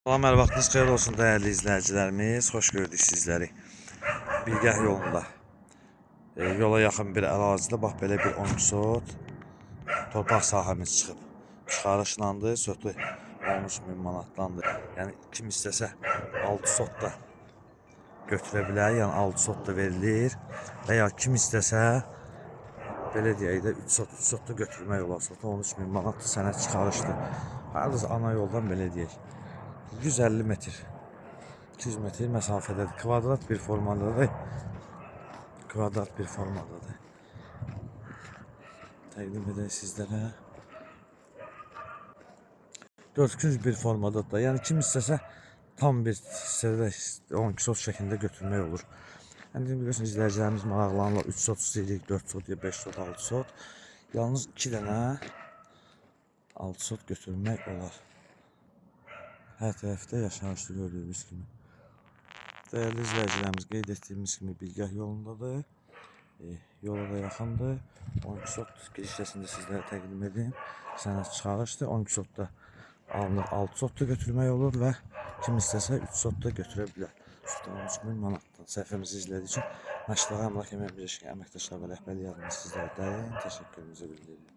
Salam, hər vaxtınız xeyir olsun dəyərli izləyicilərimiz. Xoş gördük sizləri. Bilgah yolunda. Yola yaxın bir ərazidə bax belə bir 12 sot torpaq sahəmiz çıxıb. Çıxarışlandı, sotu 13.000 manatdandır. Yəni kim istəsə 6 sot da götürə bilər, yəni 6 sot da verilir. Və ya kim istəsə belə deyək də 3 sot da götürmək olar. Sotu 13.000 manatdır, sənəd çıxarışdı. Hardasa ana yoldan belə deyək. 150 metr, 200 metr məsafədədir. Kvadrat bir formadadır. Kvadrat bir formadadır. Təqdim edək sizlərə. 400 bir formadadır da. Yəni kim istəsə tam bir hissədə 12 sot şəklində götürmək olur. Yəni bilirsiniz, izləyicilərimiz maraqlanırlar. 3 sot istəyirik, 4 sot, 5 sot, 6 sot. Yalnız 2 dənə 6 sot götürmək olar. Hər tərəfdə yaşayışlı gördüyünüz kimi. Değerli izləyicilərimiz, qeyd etdiyimiz kimi Bilgah yolundadır. Yola da yaxındır. 12 sot girişəsində sizlərə təqdim edeyim. Sənəd çıxarışdır. 12 sot da alınır. 6 sot da götürmək olur və kim istəsə 3 sot da götürə bilər. 13.000 manatdan. Səhifəmizi izlədiyi üçün Məşləğə Əmlak Əmək Birləşikliyi əməkdaşları və rəhbərlik adına sizlərə dərin təşəkkürümüzü bildiririk.